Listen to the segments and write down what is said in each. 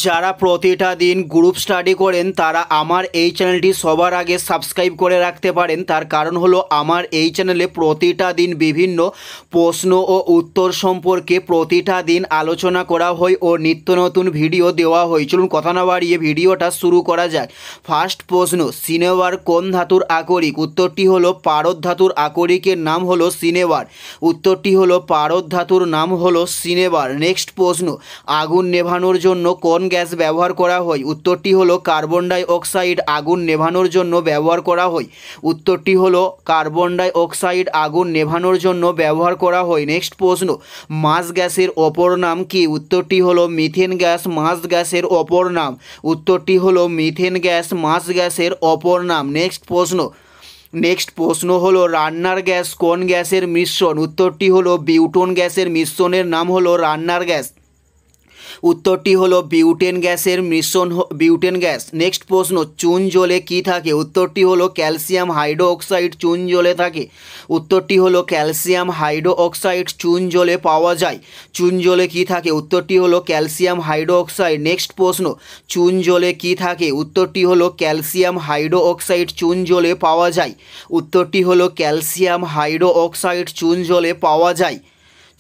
যারা প্রতিটা দিন গ্রুপ স্টাডি করেন তারা আমার এই চ্যানেলটি সবার আগে সাবস্ক্রাইব করে রাখতে পারেন। তার কারণ হলো আমার এই চ্যানেলে প্রতিটা দিন বিভিন্ন প্রশ্ন ও উত্তর সম্পর্কে প্রতিটা দিন আলোচনা করা হয় ও নিত্য নতুন ভিডিও দেওয়া হয়। চলুন কথা না বাড়িয়ে ভিডিওটা শুরু করা যাক। ফার্স্ট প্রশ্ন, সিনেবার কোন ধাতুর আকরিক? উত্তরটি হলো পারদ ধাতুর আকরিকের নাম হলো সিনেবার। উত্তরটি হলো পারদ ধাতুর নাম হলো সিনেবার। নেক্সট প্রশ্ন, আগুন নেভানোর জন্য কোন গ্যাস ব্যবহার করা হয়? উত্তরটি হলো কার্বন ডাই অক্সাইড আগুন নেভানোর জন্য ব্যবহার করা হয়। উত্তরটি হলো কার্বন ডাই অক্সাইড আগুন নেভানোর জন্য ব্যবহার করা হয়। নেক্সট প্রশ্ন, মাছ গ্যাসের অপর নাম কি? উত্তরটি হলো মিথেন গ্যাস মাছ গ্যাসের অপর নাম। উত্তরটি হলো মিথেন গ্যাস মাছ গ্যাসের অপর নাম। নেক্সট প্রশ্ন হলো রান্নার গ্যাস কোন গ্যাসের মিশ্রণ? উত্তরটি হলো বিউটন গ্যাসের মিশ্রণের নাম হলো রান্নার গ্যাস। উত্তরটি হলো বিউটেন গ্যাসের মিশ্রণ বিউটেন গ্যাস। নেক্সট প্রশ্ন, চুন জলে কি থাকে? উত্তরটি হলো ক্যালসিয়াম হাইড্রো অক্সাইড চুন জলে থাকে। উত্তরটি হলো ক্যালসিয়াম হাইড্রো অক্সাইড চুন জলে পাওয়া যায়। চুন জলে কি থাকে? উত্তরটি হলো ক্যালসিয়াম হাইড্রো অক্সাইড। নেক্সট প্রশ্ন, চুন জলে কি থাকে? উত্তরটি হলো ক্যালসিয়াম হাইড্রো অক্সাইড চুন জলে পাওয়া যায়। উত্তরটি হলো ক্যালসিয়াম হাইড্রো অক্সাইড চুন জলে পাওয়া যায়।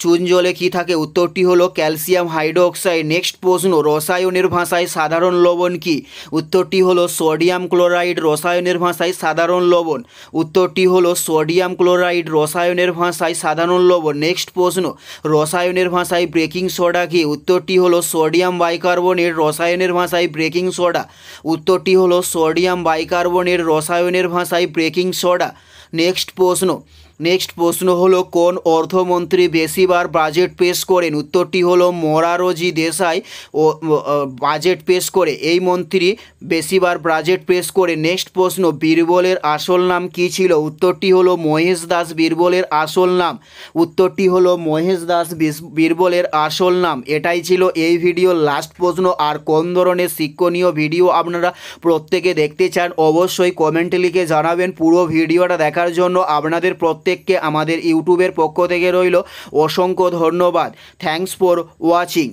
চুন জলে কি থাকে? উত্তরটি হলো ক্যালসিয়াম হাইড্রো অক্সাইড। নেক্সট প্রশ্ন, রসায়নের ভাষায় সাধারণ লবণ কি? উত্তরটি হলো সোডিয়াম ক্লোরাইড রসায়নের ভাষায় সাধারণ লবণ। উত্তরটি হলো সোডিয়াম ক্লোরাইড রসায়নের ভাষায় সাধারণ লবণ। নেক্সট প্রশ্ন, রসায়নের ভাষায় বেকিং সোডা কি? উত্তরটি হলো সোডিয়াম বাইকার্বনেট রসায়নের ভাষায় বেকিং সোডা। উত্তরটি হলো সোডিয়াম বাইকার্বনেট রসায়নের ভাষায় বেকিং সোডা। নেক্সট প্রশ্ন হলো কোন অর্থমন্ত্রী বেশিবার বাজেট পেশ করেন? উত্তরটি হলো মোরারজি দেশাই ও বাজেট পেশ করে এই মন্ত্রী বেশিবার বাজেট পেশ করে। নেক্সট প্রশ্ন, বীরবলের আসল নাম কী ছিল? উত্তরটি হলো মহেশ দাস বীরবলের আসল নাম। উত্তরটি হলো মহেশ দাস বীরবলের আসল নাম। এটাই ছিল এই ভিডিওর লাস্ট প্রশ্ন। আর কোন ধরনের শিক্ষণীয় ভিডিও আপনারা প্রত্যেকে দেখতে চান অবশ্যই কমেন্টে লিখে জানাবেন। পুরো ভিডিওটা দেখার জন্য আপনাদের প্রত্যেককে আমাদের ইউটিউবের পক্ষ থেকে রইল অসংখ্য ধন্যবাদ। Thanks for watching.